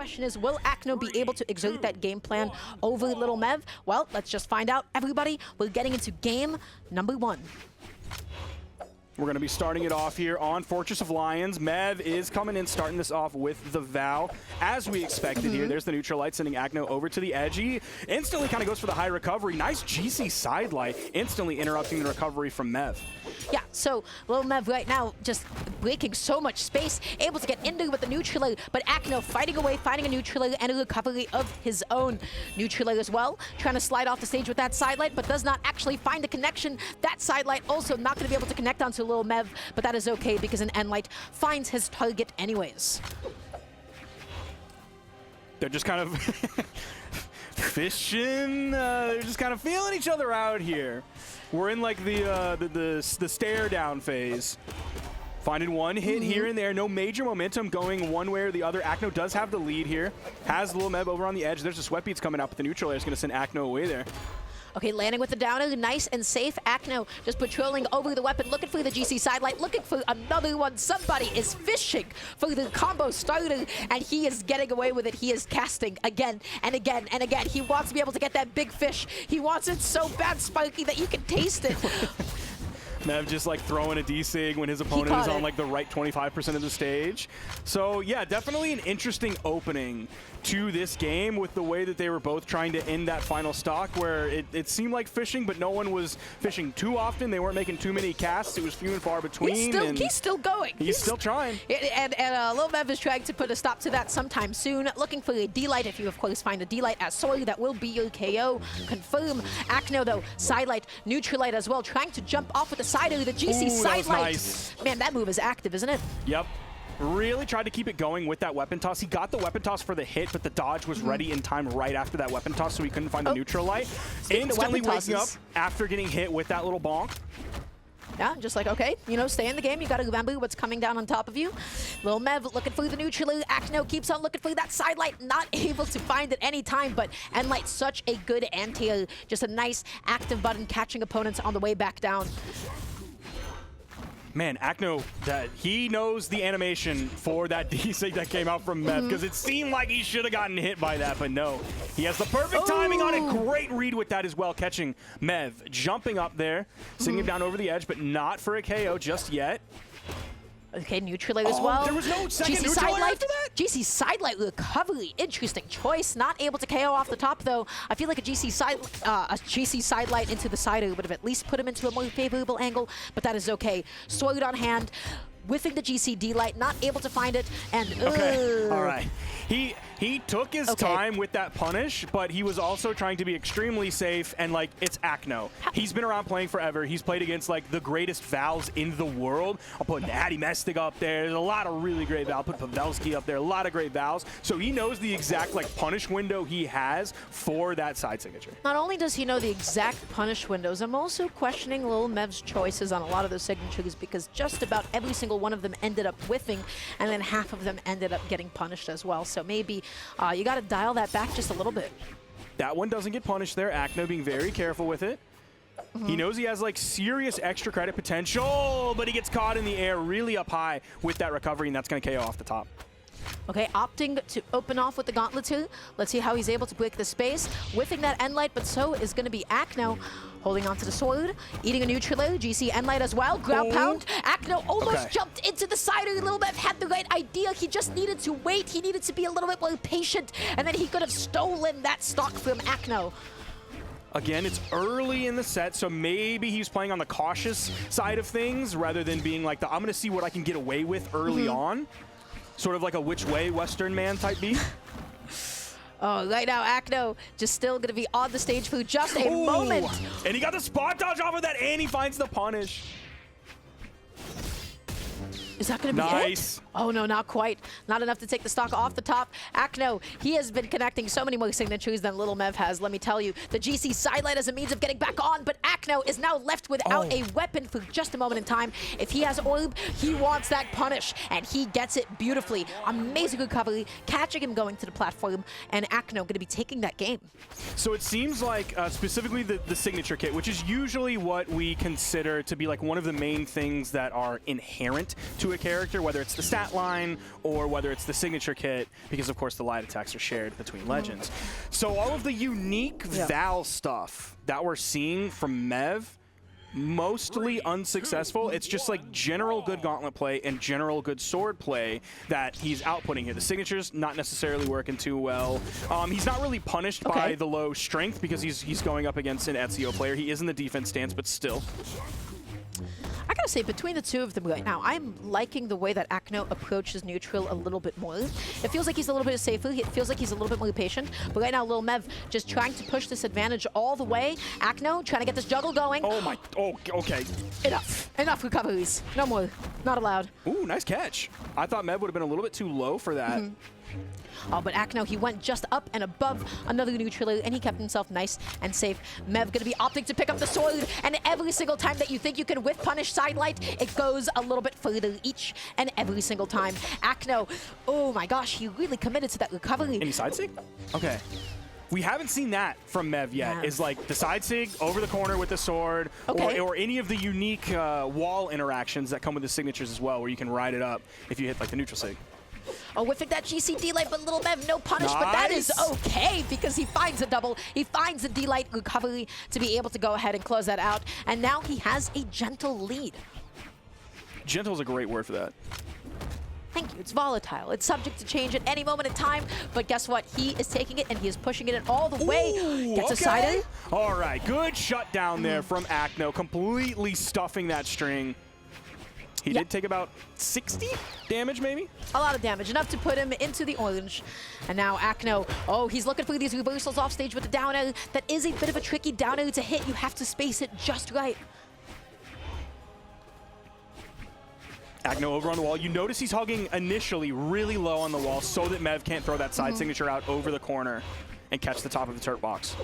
question is, will Acno be able to exert that game plan over Lil Mevv? Well, let's just find out. Everybody, we're getting into game number 1. We're going to be starting it off here on Fortress of Lions. Mevv is coming in, starting this off with the Vow. As we expected here, there's the neutral light, sending Acno over to the edge. He instantly kind of goes for the high recovery. Nice GC side light, instantly interrupting the recovery from Mevv. Yeah, so Lil Mevv right now just breaking so much space, able to get in there with the neutral layer, but Acno fighting away, finding a neutral layer and a recovery of his own. Neutral layer as well, trying to slide off the stage with that side light, but does not actually find the connection. That side light also not going to be able to connect onto Lil Mevv, but that is okay because an end light finds his target anyways. They're just kind of fishing. They're just kind of feeling each other out here. We're in like the stare down phase. Finding one hit here and there. No major momentum going one way or the other. Acno does have the lead here. Has Lil Mevv over on the edge. There's a sweat beats coming up, but the neutral layer is going to send Acno away there. Okay, landing with the downer, nice and safe. Acno just patrolling over the weapon, looking for the GC sidelight, looking for another one. Somebody is fishing for the combo starter, and he is getting away with it. He is casting again and again and again. He wants to be able to get that big fish. He wants it so bad, Sparky, that you can taste it. Mevv just like throwing a desig when his opponent is on like the right 25% of the stage. So yeah, definitely an interesting opening to this game with the way that they were both trying to end that final stock, where it seemed like fishing, but no one was fishing too often. They weren't making too many casts. It was few and far between. He's still going. He's still trying. And Lil Mevv is trying to put a stop to that sometime soon. Looking for a D-Light. If you, of course, find a D-Light as Soy, that will be your KO. Confirm. Acno, though, side light, neutral light as well. Trying to jump off with the side of the GC side light. Nice. Man, that move is active, isn't it? Yep. Really tried to keep it going with that weapon toss. He got the weapon toss for the hit, but the dodge was ready in time right after that weapon toss, so he couldn't find the neutral light. Instantly waking up after getting hit with that little bonk. Yeah, just like, okay, you know, stay in the game. You got to remember what's coming down on top of you. Lil Mevv looking for the neutral. Acno keeps on looking for that side light. Not able to find it any time, but end light, such a good anti. Just a nice active button catching opponents on the way back down. Man, Acno, that he knows the animation for that desig that came out from Mevv, because it seemed like he should have gotten hit by that, but no. He has the perfect timing on it. Great read with that as well, catching Mevv, jumping up there, sending him down over the edge, but not for a KO just yet. Okay, neutral light as well. There was no second GC neutral light after that? GC side light recovery. Interesting choice. Not able to KO off the top, though. I feel like a GC side light into the side would have at least put him into a more favorable angle, but that is okay. Sword on hand, whiffing the GC D-light, not able to find it, and okay, all right. He took his time with that punish, but he was also trying to be extremely safe, and like, it's Acno. He's been around playing forever. He's played against like the greatest Vals in the world. I'll put Natty Mestig up there. There's a lot of really great Vals. Put Pavelski up there. A lot of great Vals. So he knows the exact like punish window he has for that side signature. Not only does he know the exact punish windows, I'm also questioning Lil Mevv's choices on a lot of those signatures, because just about every single one of them ended up whiffing, and then half of them ended up getting punished as well. So maybe you got to dial that back just a little bit. That one doesn't get punished there. Acno being very careful with it. He knows he has like serious extra credit potential, but he gets caught in the air really up high with that recovery, and that's going to KO off the top. Okay, opting to open off with the gauntlet too. Let's see how he's able to break the space. Whiffing that end light, but so is going to be Acno. Holding onto the sword, eating a neutral layer, GC end light as well. Ground pound. Acno almost jumped into the side. A little bit had the right idea. He just needed to wait. He needed to be a little bit more patient, and then he could have stolen that stock from Acno. Again, it's early in the set, so maybe he's playing on the cautious side of things rather than being like the I'm going to see what I can get away with early on. Sort of like a which way Western man type beat. Oh, right now, Acno just still going to be on the stage for just a moment. And he got the spot dodge off of that, and he finds the punish. Is that going to be it? Oh, no, not quite. Not enough to take the stock off the top. Acno, he has been connecting so many more signatures than Lil Mevv has, let me tell you. The GC sidelight as a means of getting back on, but Acno is now left without a weapon for just a moment in time. If he has orb, he wants that punish, and he gets it beautifully. Amazing recovery, catching him going to the platform, and Acno going to be taking that game. So it seems like specifically the signature kit, which is usually what we consider to be like one of the main things that are inherent to to a character, whether it's the stat line or whether it's the signature kit, because of course the light attacks are shared between legends. So all of the unique Val stuff that we're seeing from Mevv, mostly unsuccessful. It's just like general good gauntlet play and general good sword play that he's outputting here. The signature's not necessarily working too well. He's not really punished by the low strength because he's going up against an Ezio player. He is in the defense stance, but still. I gotta say, between the two of them right now, I'm liking the way that Acno approaches neutral a little bit more. It feels like he's a little bit safer. It feels like he's a little bit more patient. But right now, Lil Mevv just trying to push this advantage all the way. Acno trying to get this juggle going. Oh my, okay. Enough recoveries. No more. Not allowed. Ooh, nice catch. I thought Mevv would have been a little bit too low for that. Oh, but Acno, he went just up and above another neutral, and he kept himself nice and safe. Mevv gonna be opting to pick up the sword, and every single time that you think you can whiff punish sidelight, it goes a little bit further each and every single time. Acno, oh my gosh, he really committed to that recovery. Any side sig? Okay. We haven't seen that from Mevv yet, is like the side sig over the corner with the sword, or any of the unique wall interactions that come with the signatures as well, where you can ride it up if you hit like the neutral sig. Oh, whiffing that GC D-Light, but Lil Mevv, no punish, but that is okay because he finds a double. He finds a D-Light recovery to be able to go ahead and close that out, and now he has a gentle lead. Gentle is a great word for that. Thank you. It's volatile. It's subject to change at any moment in time, but guess what? He is taking it, and he is pushing it all the way. Gets a side A. All right, good shutdown there from Acno, completely stuffing that string. He did take about 60 damage, maybe? A lot of damage, enough to put him into the orange. And now Acno, oh, he's looking for these reversals off stage with the down air. That is a bit of a tricky down air to hit. You have to space it just right. Acno over on the wall. You notice he's hugging initially really low on the wall so that Mevv can't throw that side signature out over the corner and catch the top of the turret box.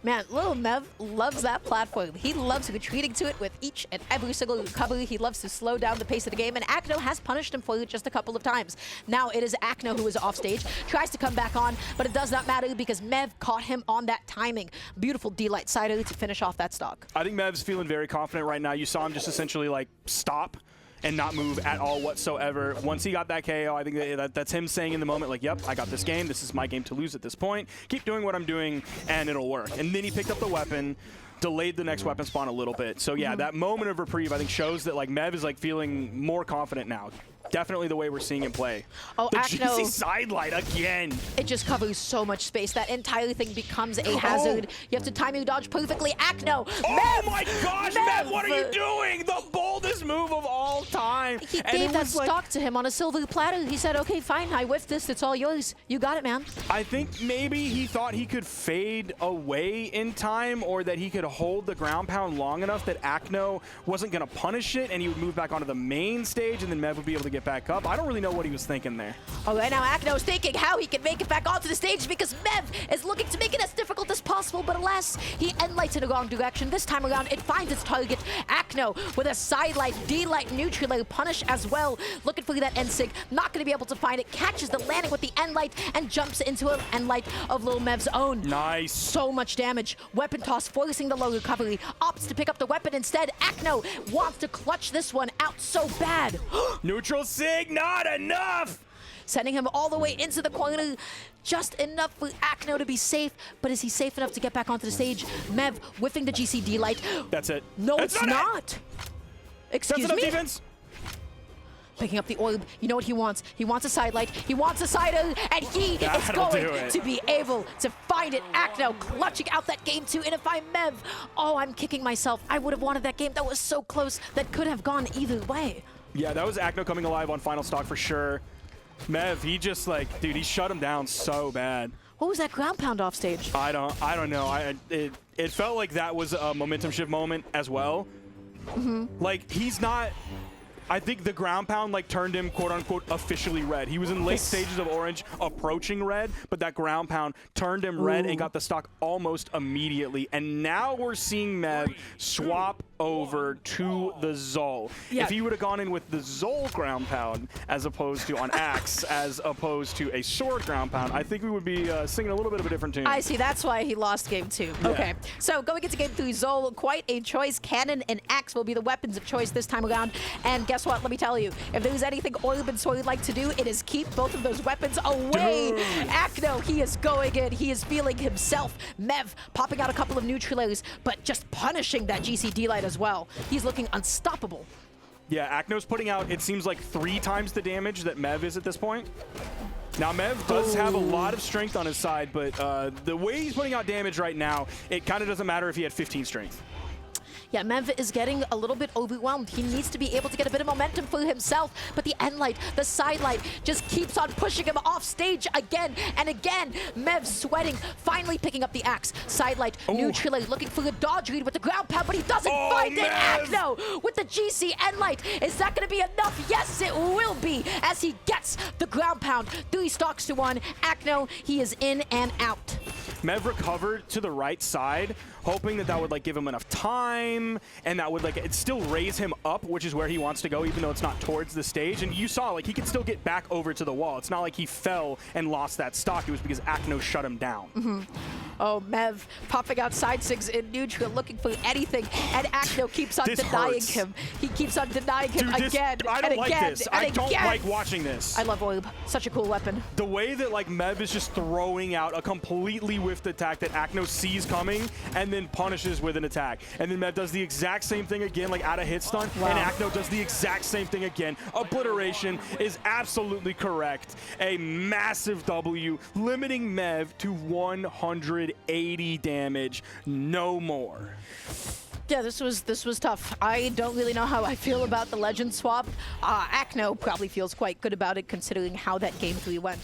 Man, Lil Mevv loves that platform. He loves retreating to it with each and every single recovery. He loves to slow down the pace of the game, and Acno has punished him for it just a couple of times. Now it is Acno who is off stage, tries to come back on, but it does not matter because Mevv caught him on that timing. Beautiful D-Light sider to finish off that stock. I think Mevv's feeling very confident right now. You saw him just essentially like stop and not move at all whatsoever. Once he got that KO, I think that's him saying in the moment, like, yep, I got this game. This is my game to lose at this point. Keep doing what I'm doing, and it'll work. And then he picked up the weapon, delayed the next weapon spawn a little bit. So, yeah, that moment of reprieve, I think, shows that, like, Mevv is, like, feeling more confident now. Definitely the way we're seeing him play. Oh, the Acno, GC sidelight again. It just covers so much space. That entire thing becomes a hazard. You have to time your dodge perfectly. Acno, oh my gosh, Mevv, what are you doing? The boldest move of all time. He gave that stock to him on a silver platter. He said, okay, fine, I whiffed this. It's all yours. You got it, man. I think maybe he thought he could fade away in time, or that he could hold the ground pound long enough that Acno wasn't going to punish it and he would move back onto the main stage, and then Mevv would be able to get back up. I don't really know what he was thinking there. Oh, right now Acno's thinking how he can make it back onto the stage because Mevv is looking to make it as difficult as possible, but alas, he end-lights in the wrong direction. This time around, it finds its target. Acno with a sidelight, D-light, neutral punish as well. Looking for that end-sig, not going to be able to find it. Catches the landing with the end-light and jumps into an end-light of Lil Mevv's own. Nice. So much damage. Weapon toss forcing the low recovery. Opts to pick up the weapon instead. Acno wants to clutch this one out so bad. Neutral sig, not enough! Sending him all the way into the corner. Just enough for Acno to be safe, but is he safe enough to get back onto the stage? Mevv whiffing the GC light. That's it. No, it's not. Excuse me? Defense. Picking up the orb. You know what he wants? He wants a sidelight. He wants a sider, and he is going to be able to find it. Acno clutching out that game too. And if I'm Mevv, oh, I'm kicking myself. I would have wanted that game. That was so close. That could have gone either way. Yeah, that was Acno coming alive on final stock for sure. Mevv, he just like, dude, he shut him down so bad. What was that ground pound off stage? I don't know. It felt like that was a momentum shift moment as well. Like, he's not... I think the ground pound like turned him quote unquote officially red. He was in late stages of orange approaching red, but that ground pound turned him red and got the stock almost immediately. And now we're seeing Mevv swap over to the Zol. Yeah. If he would have gone in with the Zol ground pound as opposed to on Axe, as opposed to a sword ground pound, I think we would be singing a little bit of a different tune. I see. That's why he lost game 2. Yeah. Okay. So going into game 3, Zol, quite a choice. Cannon and Axe will be the weapons of choice this time around. And guess guess what? Let me tell you, if there's anything Oilb and Soy like to do, it is keep both of those weapons away. Dude. Acno, he is going in. He is feeling himself. Mevv popping out a couple of neutralers, but just punishing that GC D-Light as well. He's looking unstoppable. Yeah, Acno's putting out, it seems like 3 times the damage that Mevv is at this point. Now, Mevv does have a lot of strength on his side, but the way he's putting out damage right now, it kind of doesn't matter if he had 15 strength. Yeah, Mevv is getting a little bit overwhelmed. He needs to be able to get a bit of momentum for himself, but the end light, the side light, just keeps on pushing him off stage again and again. Mevv sweating, finally picking up the axe. Side light, neutral, looking for a dodge read with the ground pound, but he doesn't find it. Acno with the GC end light. Is that going to be enough? Yes, it will be, as he gets the ground pound. 3 stocks to 1. Acno, he is in and out. Mevv recovered to the right side, hoping that that would like give him enough time, and that would like it still raise him up, which is where he wants to go, even though it's not towards the stage. And you saw like he could still get back over to the wall. It's not like he fell and lost that stock. It was because Acno shut him down. Oh, Mevv popping out side sigs in neutral, looking for anything, and Acno keeps on denying him. He keeps on denying him again I don't and like again this. and I don't again. like watching this. I love Oilb. Such a cool weapon. The way that like Mevv is just throwing out a completely whiffed attack that Acno sees coming and then punishes with an attack. And then Mevv does the exact same thing again, like out of hit stun, and Acno does the exact same thing again. Obliteration is absolutely correct. A massive W, limiting Mevv to 180 damage, no more. Yeah, this was tough. I don't really know how I feel about the legend swap. Acno probably feels quite good about it considering how that game 3 went.